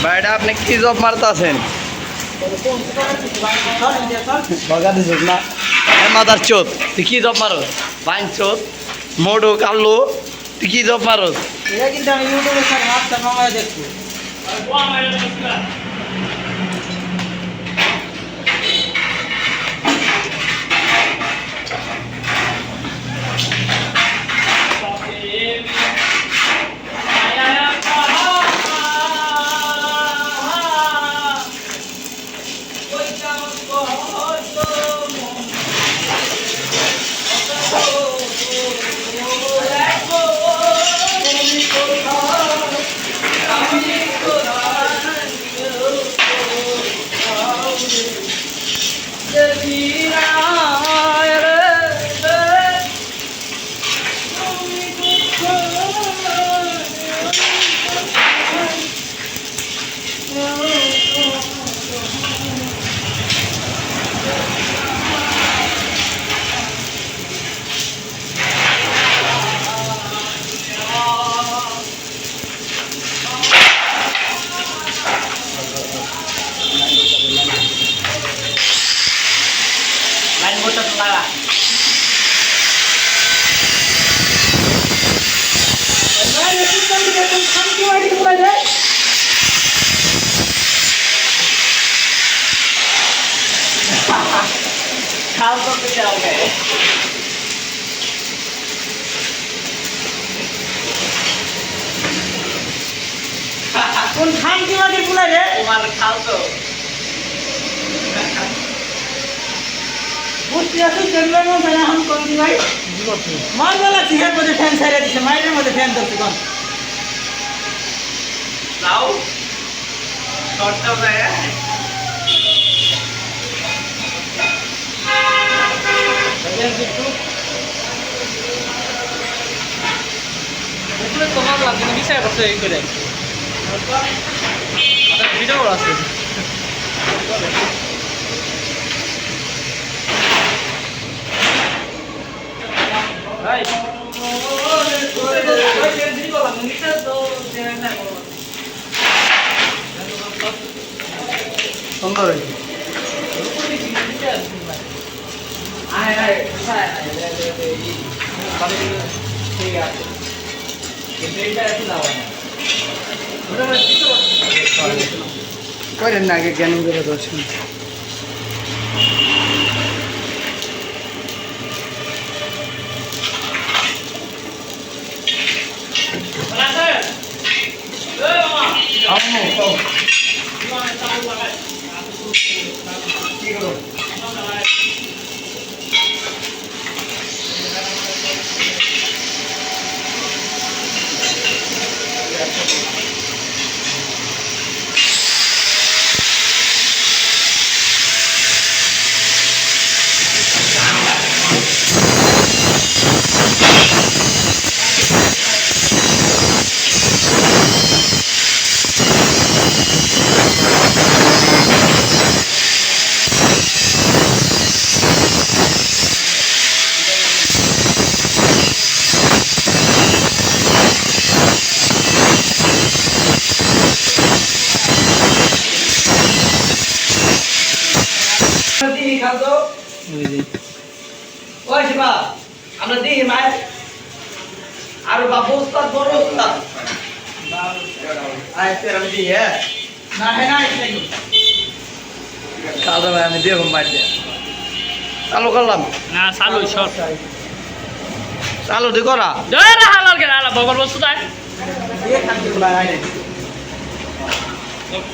ভাইটা আপনি কি জব মারতেছেন? মাদার চোদ, তুই কি জব মারো? বাইন চোদ, মোডো কালো, তুই কি জব মারো? কিন্তু আমি ইউটিউবে স্যার হাতটা মামায় দেখছি। কোন খানকি মাটির পুলা রে? তোমার খাল তো বুঝতে আছি জন্মের মধ্যে এখন কোন ভাই মারবেলা চিকের মধ্যে ফ্যান ছাইড়ে দিছে, মাইরের মধ্যে ফ্যান ধরছে কোন যাও শর্টটা যায় তো কিন্তু বিষয় করছে এই করে ভিডিও আছে ভাই সুন্দর হয়েছে ঠিক আছে করেন না আগে জ্ঞান করে দর্শন ওই শিবা আমরা দিই মায়ের আর বাবু উস্তাদ বড় উস্তাদ আজকে আমি দিই হ্যাঁ না হ্যাঁ না এটা খাওয়া দাওয়া আমি দিয়ে বাড়িতে চালু করলাম না চালু সব চালু দি করা ধরে হালাল কেন হালাল বগর বস্তু তাই দিয়ে খাচ্ছি ভাই আইনে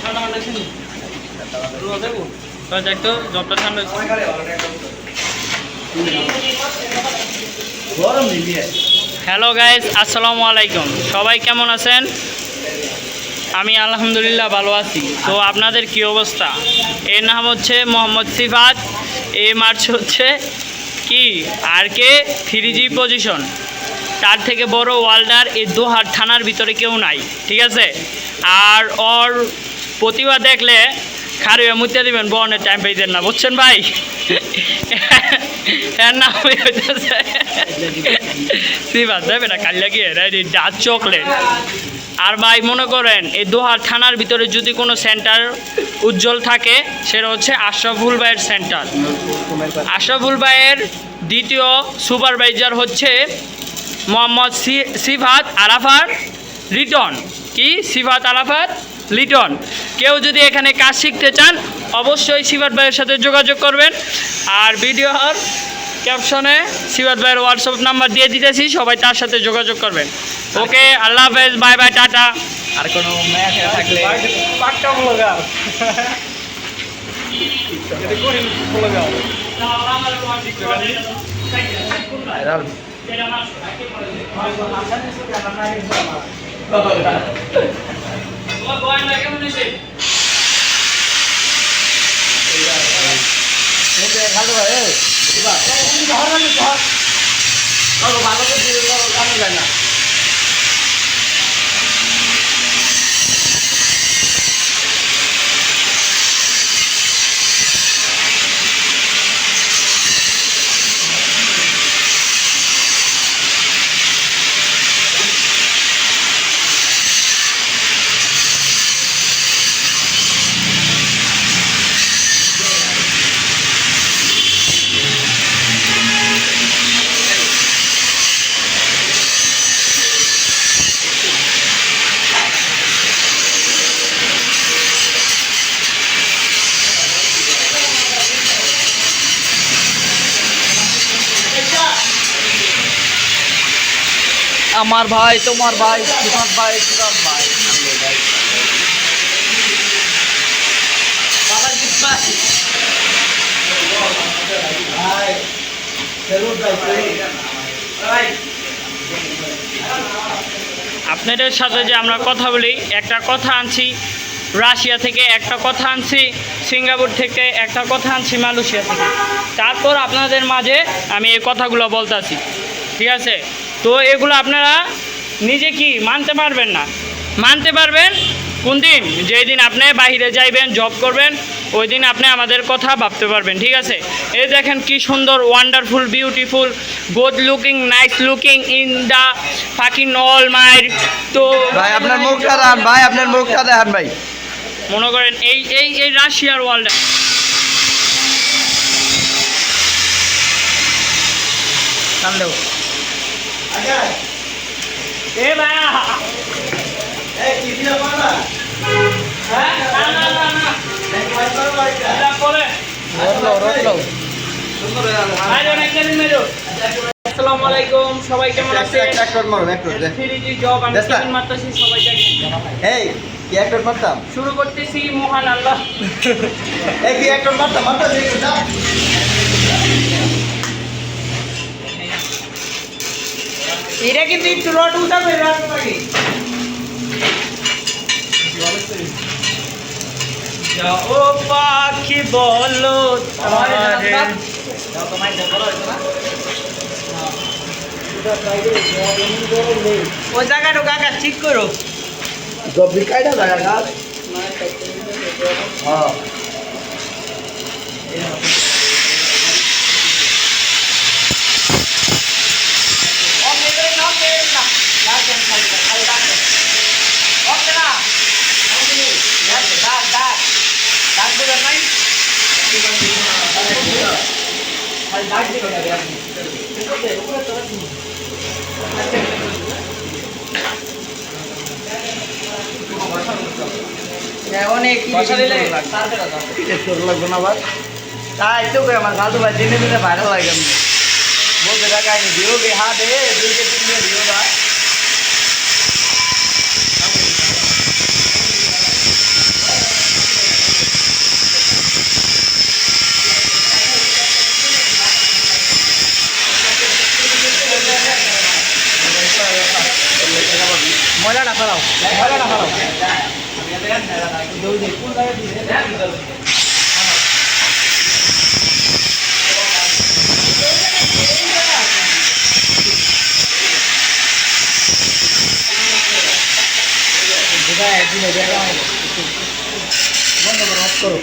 ঠান্ডা ঠান্ডা শুনি রোদ দেবো তো দেখতো জবটা ঠান্ডা গরম নিয়ে হ্যালো গাইস আসসালামু আলাইকুম সবাই কেমন আছেন আমি আলহামদুলিল্লাহ ভালো আছি তো আপনাদের কি অবস্থা এর নাম হচ্ছে মোহাম্মদ সিফাত এ মার্চ হচ্ছে কি আর কে 3G পজিশন তার থেকে বড় ওয়ার্ল্ডার এই দোহার থানার ভিতরে কেউ নাই ঠিক আছে আর ওর প্রতিভা দেখলে খারুয়া মুতে দিবেন বনের টাইম পাইতেন না বুঝছেন ভাই এর নাম হইতেছে সিফাত দেবে না কাল লাগিয়ে রেডি ডাচ চকলেট আর ভাই মনে করেন এই দোহার থানার ভিতরে যদি কোনো সেন্টার উজ্জ্বল থাকে সেটা হচ্ছে আশরাফুল ভাইয়ের সেন্টার আশরাফুল ভাইয়ের দ্বিতীয় সুপারভাইজার হচ্ছে মোহাম্মদ সিফাত আরাফাত লিটন কি সিফাত আরাফাত লিটন কেউ যদি এখানে কাজ শিখতে চান অবশ্যই সিফাত ভাইয়ের সাথে যোগাযোগ করবেন আর ভিডিওর ক্যাপশনে সিফাত ভাইয়ের হোয়াটসঅ্যাপ নাম্বার দিয়ে দিতেছি সবাই তার সাথে যোগাযোগ করবেন ওকে আল্লাহ হাফেজ বাই বাই টাটা আর কোনো ম্যাচ থাকলে পাক্কা ব্লগার এটা করি ব্লগার ভাইরাল ভালো করে দিয়ে কামে যায় না আমার ভাই তোমার ভাই সিফাত ভাই সিফাত ভাই আপনাদের সাথে যে আমরা কথা বলি একটা কথা আনছি রাশিয়া থেকে একটা কথা আনছি সিঙ্গাপুর থেকে একটা কথা আনছি মালয়েশিয়া থেকে তারপর আপনাদের মাঝে আমি এই কথাগুলো বলতেছি ঠিক আছে তো এগুলো আপনারা নিজে কি মানতে পারবেন না, মানতে পারবেন কোন দিন, যেই দিন আপনি বাইরে যাইবেন, জব করবেন, ওই দিন আপনি আমাদের কথা ভাবতে পারবেন, ঠিক আছে? এই দেখেন কি সুন্দর, wonderful, beautiful, good looking, nice looking in the fucking all মাইর। তো ভাই আপনার মুখটা দেখান, ভাই আপনার মুখটা দেখান ভাই। মনে করেন এই এই এই রাশিয়ার ওয়ার্ল্ড কান্দেও এ ভাইয়া এই কি দিয়া পালা হ্যাঁ না না না না এটা করে রটলো সুন্দর আরে অনেক দিন মেরো। আসসালামু আলাইকুম, সবাই কেমন আছেন? একটা মারো একটা দে 3G জব আমি দেখতা? কেমন মারতাছি সবাই দেখেন। এই কি একটা মারতাম শুরু করতেছি, মহান আল্লাহ। এই কি একটা মারতাম দেখো যা এটা কিন্তু একটু রড উঠাবে রড পাখি ও পাখি বলো তোমারে ওই জায়গাটা কাকা ঠিক করো জব বিকাইটা লাগা গাছ হ্যাঁ অনেক লাগবে না আবার তাই তো আমার সাধু ভাই দিনে দিনে ভাইরাল লাগে বলতে টাকায় দিও বে হা দে 2 কে 3 দিয়ে দিও ভাই ময়লাটা ফেলাও ময়লাটা ফেলাও বন্ধ করো অফ করো